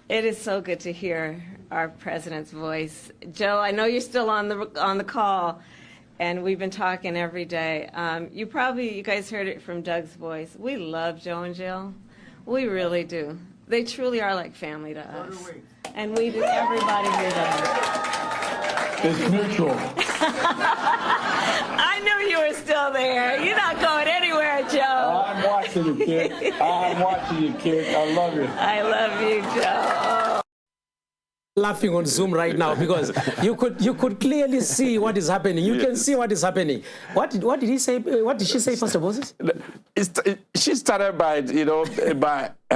I: It is so good to hear our president's voice. Joe, I know you're still on the call, and we've been talking every day. You guys heard it from Doug's voice. We love Joe and Jill. We really do. They truly are like family to us. And we do, everybody here does.
C: It's mutual.
I: I knew you were still there. You're not going anywhere, Joe.
C: I'm watching you, kid. I'm watching you, kid. I love you.
I: I love you, Joe.
A: Laughing on Zoom right now because you could clearly see what is happening. You can see what is happening. What did he say? What did she say, Pastor Moses?
C: She started by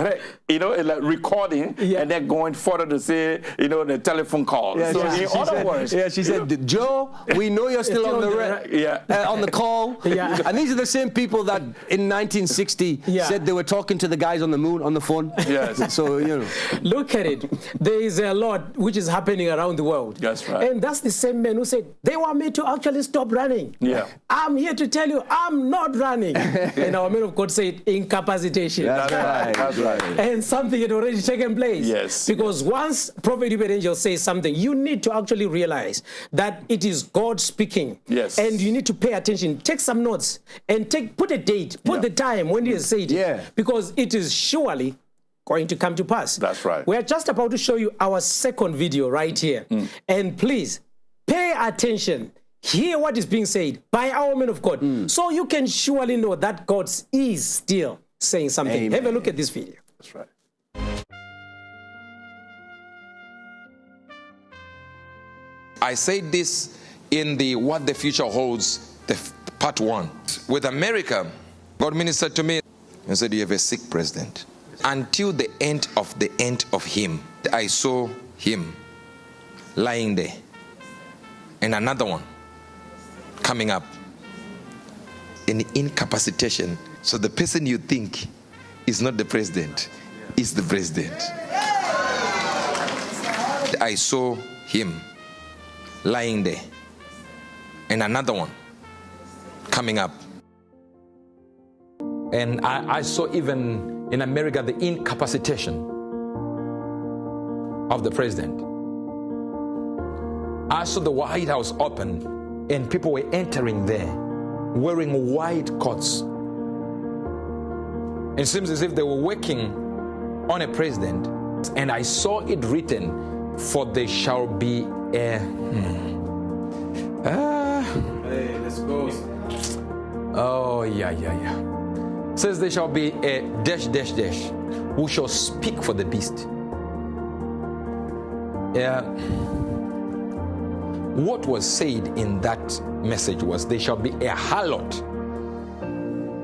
C: like recording and then going further to say the telephone call.
B: Yeah,
C: so in other words,
B: she said, Joe, we know you're still on the call.
A: Yeah.
B: And these are the same people that in 1960 said they were talking to the guys on the moon on the phone.
C: Yes.
B: So
A: look at it. There is a lot which is happening around the world.
C: That's right.
A: And that's the same man who said they want me to actually stop running.
C: Yeah.
A: I'm here to tell you I'm not running. And our man of God said incapacitation.
B: That's right.
C: That's right.
A: And something had already taken place.
C: Yes.
A: Because once Prophet Uebert Angel says something, you need to actually realize that it is God speaking.
C: Yes.
A: And you need to pay attention. Take some notes and put a date, put the time when he has said it. Because it is surely going to come to pass.
C: That's right.
A: We are just about to show you our second video right here. And please pay attention. Hear what is being said by our men of God. So you can surely know that God is still saying something.
B: Amen.
A: Have a look at this video.
C: That's right.
E: I said this in the What the Future Holds, part 1. With America, God ministered to me and said, you have a sick president. Until the end of him, I saw him lying there. And another one coming up. An incapacitation. So the person you think is not the president, is the president. I saw him lying there. And another one coming up. And I saw even in America the incapacitation of the president. I saw the White House open and people were entering there wearing white coats. It seems as if they were working on a president, and I saw it written, for there shall be a...
C: Hey, let's go.
E: Oh, yeah. It says there shall be a ... who shall speak for the beast. What was said in that message was there shall be a harlot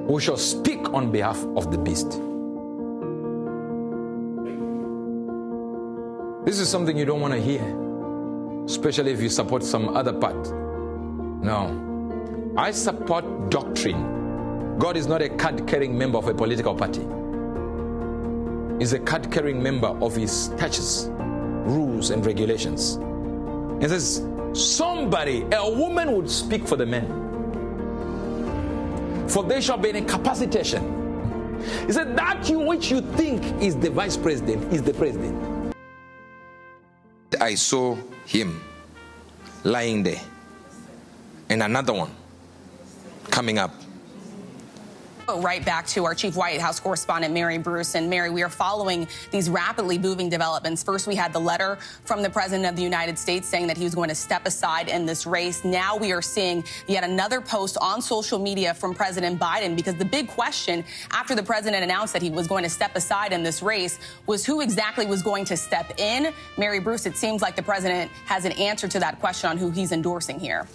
E: who shall speak on behalf of the beast. This is something you don't want to hear, especially if you support some other part. No. I support doctrine. God is not a card-carrying member of a political party. He's a card-carrying member of his churches, rules and regulations. He says, a woman would speak for the men. For there shall be an incapacitation. He said, that which you think is the vice president is the president. I saw him lying there. And another one coming up.
J: Right back to our chief White House correspondent, Mary Bruce. And Mary, we are following these rapidly moving developments. First, we had the letter from the President of the United States saying that he was going to step aside in this race. Now we are seeing yet another post on social media from President Biden, because the big question after the president announced that he was going to step aside in this race was who exactly was going to step in. Mary Bruce, it seems like the president has an answer to that question on who he's endorsing here.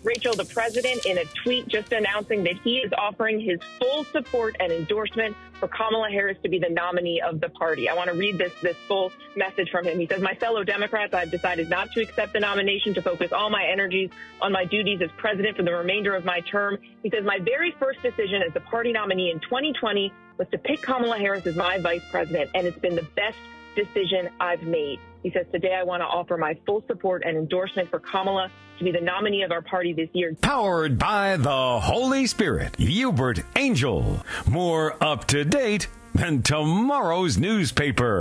K: Rachel, the president, in a tweet just announcing that he is offering his full support and endorsement for Kamala Harris to be the nominee of the party. I want to read this full message from him. He says, "My fellow Democrats, I've decided not to accept the nomination, to focus all my energies on my duties as president for the remainder of my term." He says, "My very first decision as the party nominee in 2020 was to pick Kamala Harris as my vice president, and it's been the best decision I've made." He says, "Today I want to offer my full support and endorsement for Kamala to be the nominee of our party this year."
D: Powered by the Holy Spirit, Uebert Angel. More up to date than tomorrow's newspaper.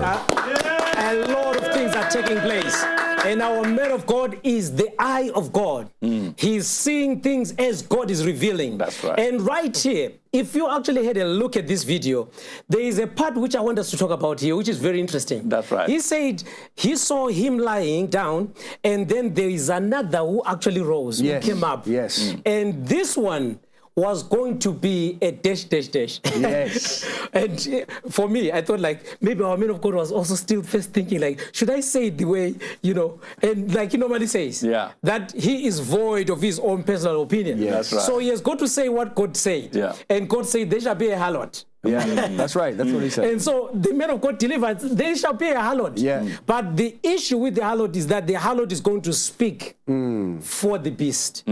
A: A lot of things are taking place. And our man of God is the eye of God. He's seeing things as God is revealing.
C: That's right.
A: And right here, if you actually had a look at this video, there is a part which I want us to talk about here, which is very interesting.
C: That's right.
A: He said he saw him lying down, and then there is another who actually rose, who came up.
B: Yes.
A: And this one was going to be a dash.
B: Yes.
A: And for me, I thought like maybe our man of God was also still first thinking like, should I say it the way, and like he normally says, that he is void of his own personal opinion.
B: Yeah, that's
C: right.
A: So he has got to say what God said.
C: Yeah.
A: And God said, there shall be a harlot.
B: Yeah, that's right. That's what he said.
A: And so the man of God delivered, there shall be a harlot.
B: Yeah.
A: But the issue with the harlot is that the harlot is going to speak for the beast.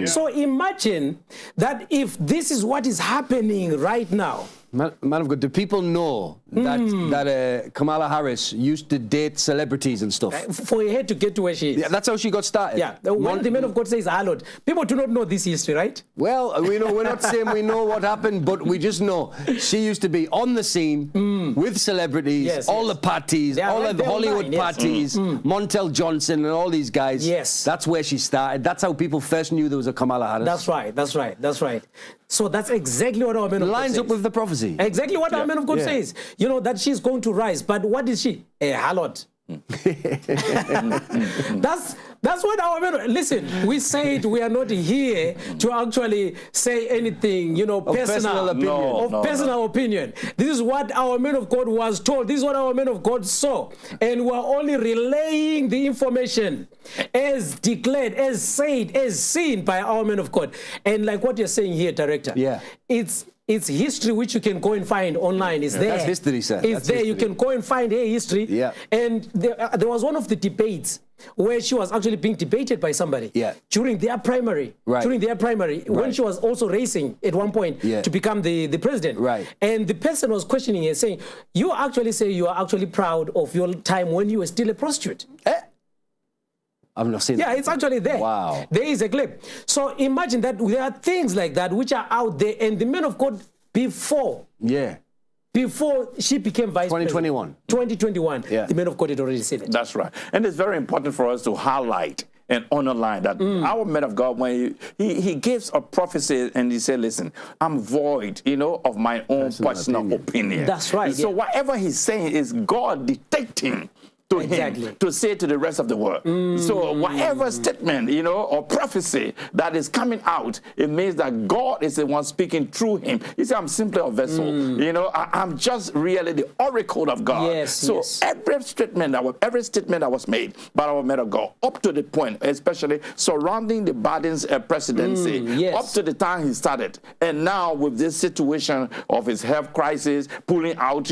A: So imagine that if this is what is happening right now.
B: Man of God, do people know that Kamala Harris used to date celebrities and stuff?
A: For her to get to where she is.
B: Yeah, that's how she got started.
A: Yeah, when the man of God says harlot, people do not know this history, right?
B: Well, we're not saying we know what happened, but we just know she used to be on the scene with celebrities, all the parties, all of the Hollywood parties, Montel Johnson and all these guys.
A: Yes.
B: That's where she started. That's how people first knew there was a Kamala Harris.
A: That's right. So that's exactly what our man of God says.
B: Lines up with the prophecy.
A: Exactly what our man of God says. That she's going to rise. But what is she? A harlot. That's what our men. Listen, we said we are not here to actually say anything, personal opinion. This is what our man of God was told. This is what our man of God saw, and we're only relaying the information as declared, as said, as seen by our man of God. And like what you're saying here, Director.
B: Yeah,
A: it's history which you can go and find online. It's there.
B: That's history, sir.
A: It's there. You can go and find her history.
B: Yeah.
A: And there was one of the debates where she was actually being debated by somebody.
B: Yeah.
A: During their primary.
B: Right.
A: During their primary, when she was also racing at one point to become the president.
B: Right.
A: And the person was questioning her, saying, "You actually say you are actually proud of your time when you were still a prostitute."
B: I've not seen that.
A: Yeah, it's actually there.
B: Wow.
A: There is a clip. So imagine that there are things like that which are out there, and the man of God before she became vice
B: 2021.
A: president. 2021. The man of God had already said it.
C: That's right. And it's very important for us to highlight and underline that our man of God, when he gives a prophecy and he said, listen, I'm void, of my own personal opinion.
A: That's right.
C: So whatever he's saying is God dictating to him to say to the rest of the world. So whatever statement, or prophecy that is coming out, it means that God is the one speaking through him. He said, I'm simply a vessel. I'm just really the oracle of God. Every statement that was made by our man of God, up to the point, especially surrounding the Biden's presidency, up to the time he started, and now with this situation of his health crisis, pulling out,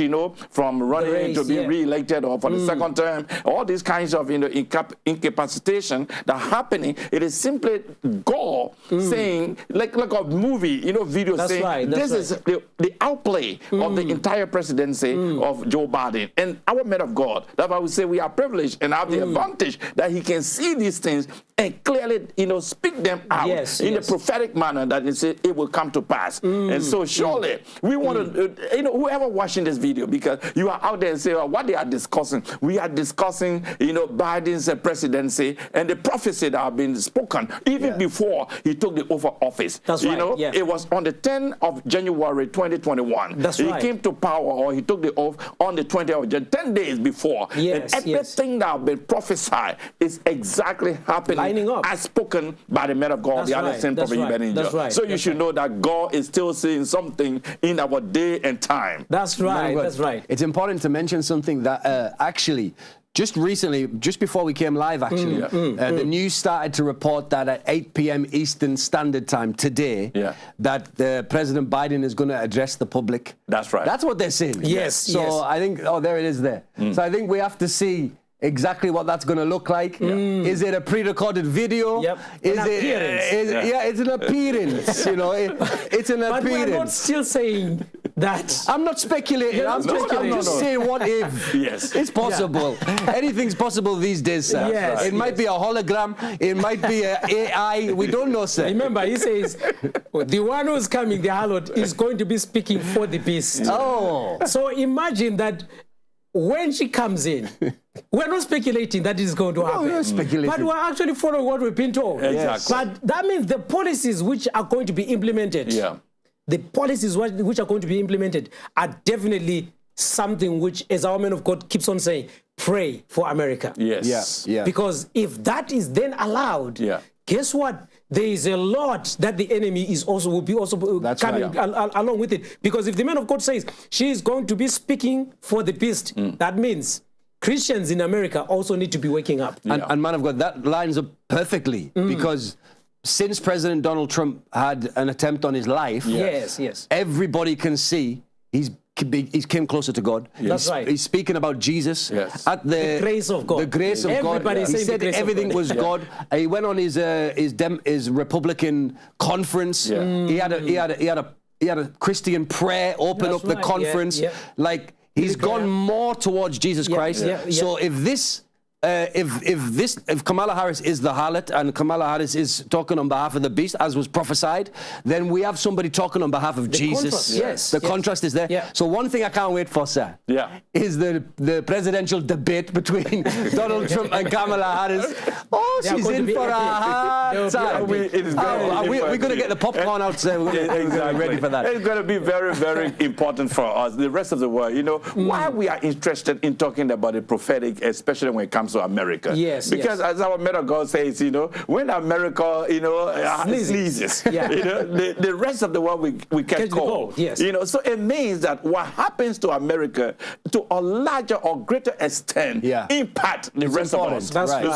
C: from running to be re-elected or for the second term, all these kinds of incapacitation that are happening, it is simply God saying, like a movie, video saying, this is the outplay of the entire presidency of Joe Biden. And our man of God, that's why we say we are privileged and have the advantage that he can see these things and clearly, speak them out in a prophetic manner that it will come to pass. And so surely we want to, whoever watching this video, because you are out there and say, what they are discussing, we are discussing, Biden's presidency and the prophecy that have been spoken even before he took the oath of office.
A: That's right.
C: It was on the 10th of January 2021.
A: That's right.
C: He came to power, or he took the oath on the 20th of January, 10 days before.
A: Yes,
C: and everything that have been prophesied is exactly happening
A: lining up
C: as spoken by the man of God, the other sent prophet Uebert Angel.
A: That's right.
C: So you should know that God is still saying something in our day and time.
A: That's right. That's right.
B: It's important to mention something that actually, just recently, just before we came live, actually, the news started to report that at 8 p.m. Eastern Standard Time today, that President Biden is going to address the public.
C: That's right.
B: That's what they're saying.
A: Yes.
B: So I think, there it is there. So I think we have to see exactly what that's going to look like. Is it a pre-recorded video?
A: Yep.
B: It's an appearance. It's an appearance.
A: But we're not still saying that.
B: I'm not speculating. I'm just saying what if.
C: Yes.
B: It's possible. Anything's possible these days, sir.
A: Yes,
B: it might be a hologram. It might be an AI. We don't know, sir.
A: Remember, he says, the one who's coming, the harlot, is going to be speaking for the beast.
B: Oh.
A: So imagine that when she comes in, we're not speculating that is going to happen.
B: No, we're speculating.
A: But we're actually following what we've been told.
C: Exactly.
A: But that means the policies which are going to be implemented, the policies which are going to be implemented are definitely something which, as our man of God keeps on saying, pray for America.
C: Yes.
B: Yeah.
A: Because if that is then allowed, guess what? There is a lot that the enemy will be coming along with it. Because if the man of God says she is going to be speaking for the beast, that means Christians in America also need to be waking up.
B: And man of God, that lines up perfectly because since President Donald Trump had an attempt on his life, everybody can see he's came closer to God.
A: That's right.
B: He's speaking about Jesus at the
A: grace of God.
B: The grace of
A: Everybody
B: God. He said everything was God. He went on his Republican conference. He had a Christian praif open up the conference. Like he's gone more towards Jesus Christ. So if Kamala Harris is the harlot and Kamala Harris is talking on behalf of the beast, as was prophesied, then we have somebody talking on behalf of Jesus. The contrast is there. So one thing I can't wait for, sir, is the presidential debate between Donald Trump and Kamala Harris. Oh, she's in for a hard time. We're going to get the popcorn out, sir. We're ready for that.
C: It's going to be very, very important for us, the rest of the world. Why we are interested in talking about the prophetic, especially when it comes to America. Because as our man of God says, when America, sneezes, the rest of the world we catch cold. So it means that what happens to America to a larger or greater extent impact the rest of us.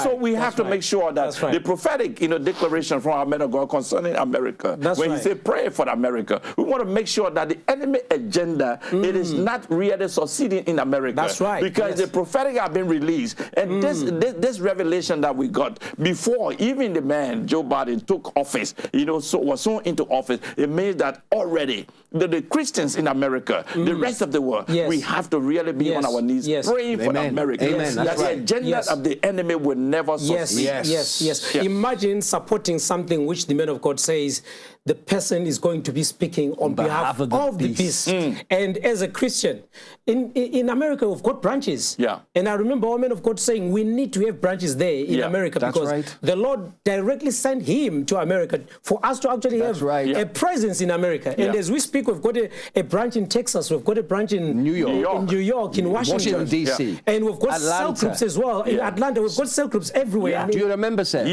C: So we have to make sure that the prophetic, declaration from our man of God concerning America, when you say pray for America, we want to make sure that the enemy agenda, it is not really succeeding in America. Because the prophetic have been released, and this revelation that we got before even the man Joe Biden took office, was soon into office, it means that already the Christians in America, the rest of the world, we have to really be on our knees praying for America. That the agenda of the enemy will never succeed.
A: Imagine supporting something which the man of God says the person is going to be speaking on behalf of the beast. And as a Christian, in America, we've got branches. And I remember our man of God saying we need to have branches there in America because the Lord directly sent him to America for us to actually have a presence in America. And as we speak, we've got a branch in Texas, we've got a branch in New York, in Washington,
B: D.C.
A: And we've got cell groups as well. In Atlanta, we've got cell groups everywhere.
B: Do you remember, sir?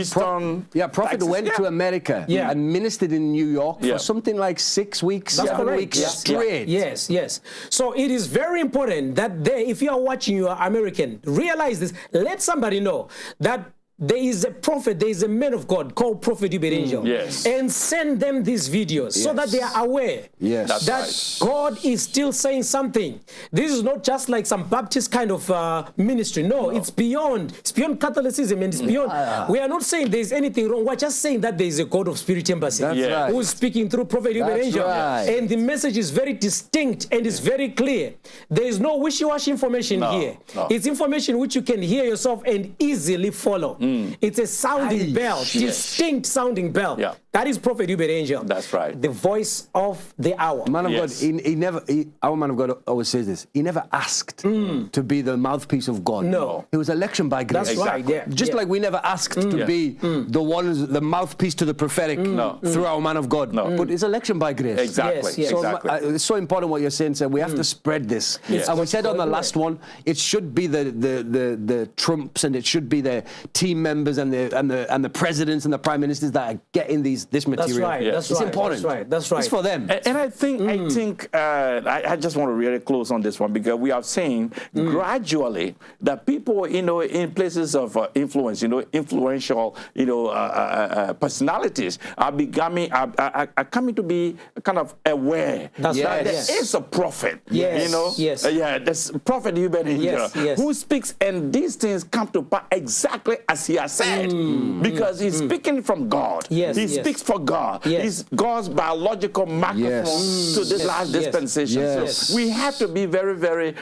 B: Prophet went to America and ministered in New York for something like 6 weeks, 7 weeks straight.
A: Yes. So it is very important that if you are watching, you are American, realize this. Let somebody know that there is a prophet, there is a man of God called Prophet Uebert Angel. And send them these videos so that they are aware that God is still saying something. This is not just like some Baptist kind of ministry. No, it's beyond Catholicism, and it's beyond. We are not saying there is anything wrong. We're just saying that there is a God of Spirit Embassy who is speaking through Prophet Uebert Angel. And the message is very distinct and it's very clear. There is no wishy-washy information here. It's information which you can hear yourself and easily follow. It's a sounding bell, distinct sounding bell. That is Prophet Uebert Angel.
C: That's right.
A: The voice of the hour.
B: Man of God, our man of God always says this. He never asked to be the mouthpiece of God.
A: No.
B: It was election by grace.
A: That's right. Yeah.
B: Just like we never asked to be the mouthpiece to the prophetic through our man of God.
C: No.
B: But it's election by grace.
C: Exactly.
A: Yes,
B: So
C: exactly.
B: it's so important what you're saying, sir. We have to spread this.
C: Yes.
B: And we said on the last one, it should be the Trumps, and it should be the team members and the presidents and the prime ministers that are getting this material.
A: That's right.
C: Yeah.
A: That's
B: It's
A: right.
B: important.
A: That's right. That's right.
B: It's for them.
C: And I think I just want to really close on this one, because we are saying gradually that people, in places of influence, influential, personalities are coming to be kind of aware that there is a prophet.
A: Yes. Yes.
C: There's Prophet Uebert Angel who speaks, and these things come to pass exactly as he has said, because he's speaking from God.
A: Yes.
C: He speaks for God.
A: Yes.
C: He's God's biological microphone to this last dispensation.
B: Yes.
C: So we have to be very, very,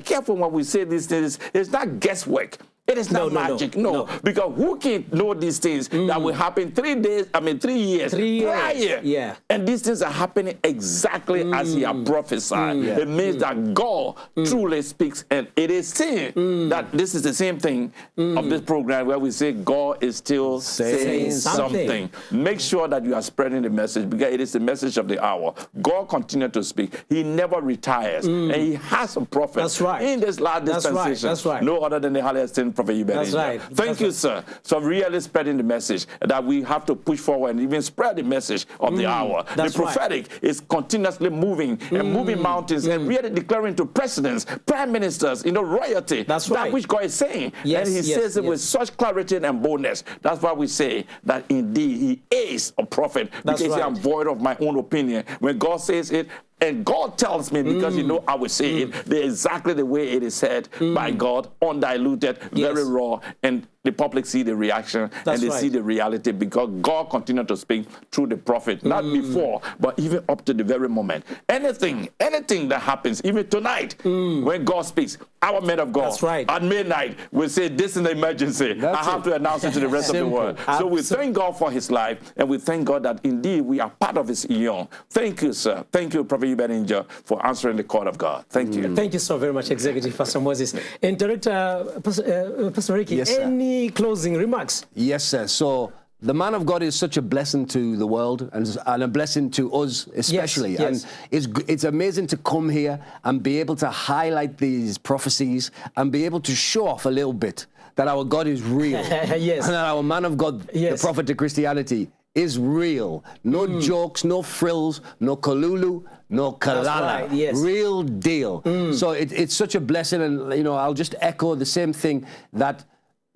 C: careful when we say these things. It's not guesswork. It is not magic, no. Because who can know these things that will happen 3 years prior?
A: Yeah.
C: And these things are happening exactly as he had prophesied. It means that God truly speaks, and it is saying that this is the same thing of this program where we say God is still saying something. Make sure that you are spreading the message, because it is the message of the hour. God continues to speak. He never retires, and he has a prophet in this last dispensation.
A: That's right.
C: No other than the highest Prophet Uebert.
A: That's right.
C: Thank you, sir. So really spreading the message that we have to push forward and even spread the message of the hour. The prophetic is continuously moving and moving mountains and really declaring to presidents, prime ministers, royalty, that which God is saying.
A: Yes,
C: and he says it with such clarity and boldness. That's why we say that indeed he is a prophet, because he I'm void of my own opinion. When God says it, and God tells me, because I will say it exactly the way it is said by God, undiluted, very raw, and the public see the reaction and they see the reality, because God continued to speak through the prophet, not before, but even up to the very moment. Anything that happens, even tonight, when God speaks, our men of God at midnight will say, this is an emergency. I have to announce it to the rest of the world. So we thank God for his life, and we thank God that indeed we are part of his eon. Thank you, sir. Thank you, Prophet Uebert Angel, for answering the call of God. Thank you.
A: Thank you so very much, Executive Pastor Moses. And Director Pastor Ricky, any closing remarks?
B: Yes, sir. So the man of God is such a blessing to the world and a blessing to us especially.
A: Yes.
B: And it's amazing to come here and be able to highlight these prophecies and be able to show off a little bit that our God is real.
A: Yes.
B: And that our man of God, the prophet to Christianity, is real. No jokes, no frills, no kolulu, no kalala. Real deal. So it's such a blessing, and I'll just echo the same thing, that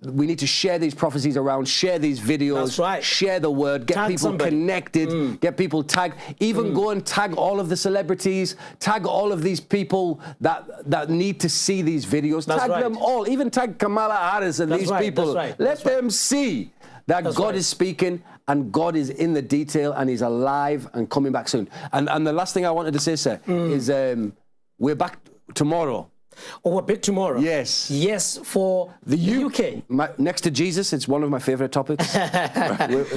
B: we need to share these prophecies around, share these videos, share the word, get people connected, get people tagged, even go and tag all of the celebrities, tag all of these people that need to see these videos, tag them all, even tag Kamala Harris and these people. Let them see that God is speaking, and God is in the detail, and he's alive and coming back soon. And the last thing I wanted to say, sir, is we're back tomorrow.
A: Oh, we're back tomorrow?
B: Yes.
A: Yes, for the UK.
B: Next to Jesus, it's one of my favorite topics.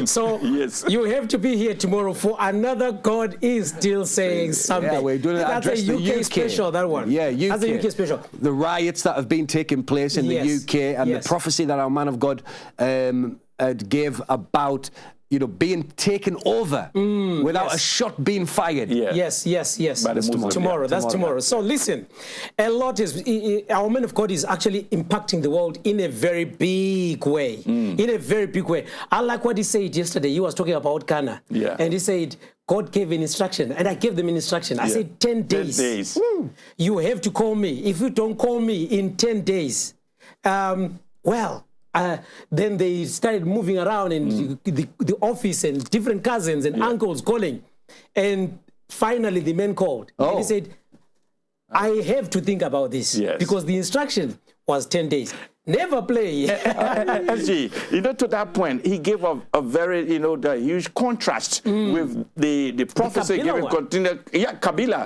A: So you have to be here tomorrow for another God is still saying something.
B: Yeah, we're doing
A: That's a UK special, that one.
B: Yeah, UK.
A: That's a UK special.
B: The riots that have been taking place in the UK, and the prophecy that our man of God gave about being taken over without a shot being fired.
A: Yes.
B: That's
A: tomorrow. That's tomorrow. So listen, a lot is, our man of God is actually impacting the world in a very big way. In a very big way. I like what he said yesterday. He was talking about Ghana. And he said, God gave an instruction, and I gave them an instruction. I said 10 days. 10 days. You have to call me. If you don't call me in 10 days, then they started moving around in the office, and different cousins and uncles calling. And finally the man called. And he said, I have to think about this because the instruction was 10 days. Never play.
C: SG, to that point, he gave a very, the huge contrast with the prophecy given Kabila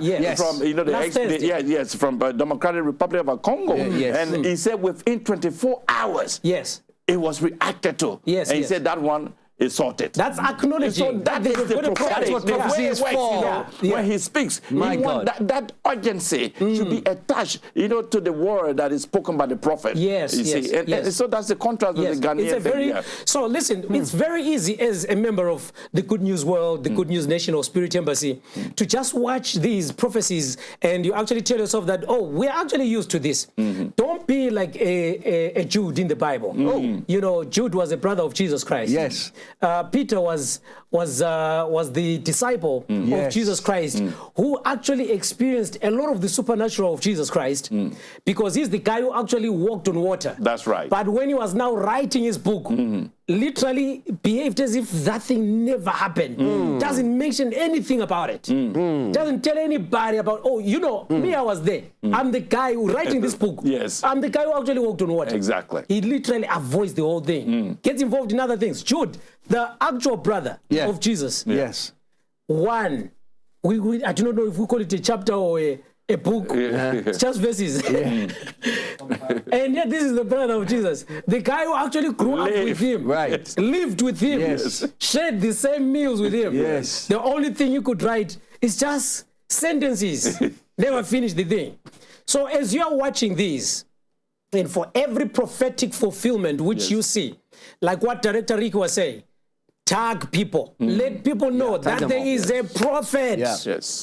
C: from, from Democratic Republic of Congo. And he said within 24 hours, it was reacted to. And he said that one, is sorted.
A: That's acknowledging.
C: So that is the prophetic.
B: That's what prophecy is for.
C: When he speaks,
B: My God.
C: That urgency should be attached, to the word that is spoken by the prophet.
A: Yes,
C: you see. And so that's the contrast with the Ghanaian
A: it's a very, So listen, it's very easy as a member of the Good News World, the Good News Nation or Spirit Embassy, to just watch these prophecies and you actually tell yourself that, oh, we're actually used to this. Don't be like a Jude in the Bible. Jude was a brother of Jesus Christ.
B: Yes.
A: Peter was the disciple of Jesus Christ who actually experienced a lot of the supernatural of Jesus Christ because he's the guy who actually walked on water.
C: That's right.
A: But when he was now writing his book, literally behaved as if that thing never happened. Doesn't mention anything about it. Doesn't tell anybody about, me, I was there. I'm the guy who writing this book.
C: Yes.
A: I'm the guy who actually walked on water.
C: Exactly.
A: He literally avoids the whole thing. Gets involved in other things. Jude, the actual brother of Jesus.
B: Yes.
A: One, I do not know if we call it a chapter or a book. It's just verses. And yet this is the brother of Jesus. The guy who actually grew up with him.
B: Right.
A: Lived with him. Shared the same meals with him.
B: Yes.
A: The only thing you could write is just sentences. Never finish the thing. So as you are watching these, and for every prophetic fulfillment which you see, like what Director Rick was saying, tag people. Let people know that there is a prophet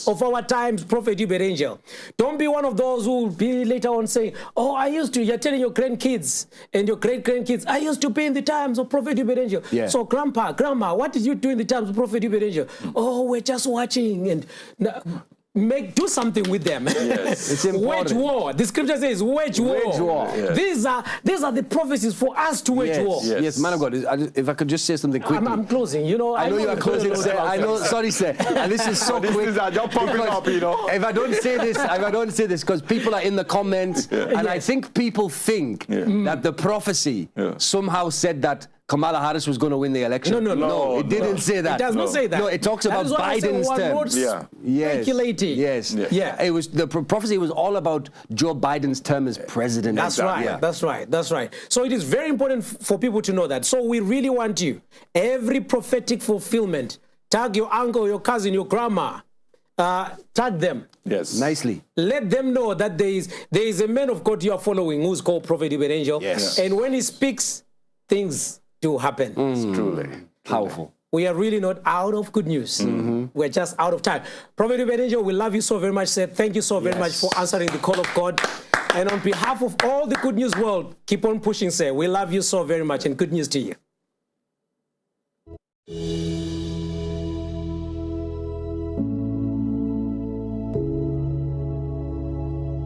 A: of our times, Prophet Uebert Angel. Don't be one of those who will be later on saying, oh, you're telling your grandkids and your great-grandkids, I used to be in the times of Prophet Uebert Angel. So grandpa, grandma, what did you do in the times of Prophet Uebert Angel? Oh, we're just watching. And do something with them.
B: It's important.
A: Wage war. The scripture says wage war.
B: Wage war.
A: These are the prophecies for us to wage war.
B: Yes, man of God. If I could just say something quickly.
A: I'm closing.
B: I know you are closing, sir. I know. Sorry, sir. And this is so quick.
C: These are just popping up,
B: If I don't say this, because people are in the comments, and I think people think that the prophecy somehow said that Kamala Harris was going to win the election. No, it didn't say that.
A: It does not say that.
B: No, it talks about Biden's term.
A: Speculating.
B: Yes. It was the prophecy was all about Joe Biden's term as president.
A: That's right. That's right. That's right. So it is very important for people to know that. So we really want you, every prophetic fulfillment, tag your uncle, your cousin, your grandma. Tag them.
C: Yes.
B: Nicely.
A: Let them know that there is a man of God you are following who's called Prophet Uebert Angel.
B: Yes.
A: And when he speaks, things do happen.
C: Truly.
B: Powerful.
A: We are really not out of good news. We're just out of time. Prophet Uebert Angel, we love you so very much, sir. Thank you so very much for answering the call of God. And on behalf of all the Good News world, keep on pushing, sir. We love you so very much, and good news to you.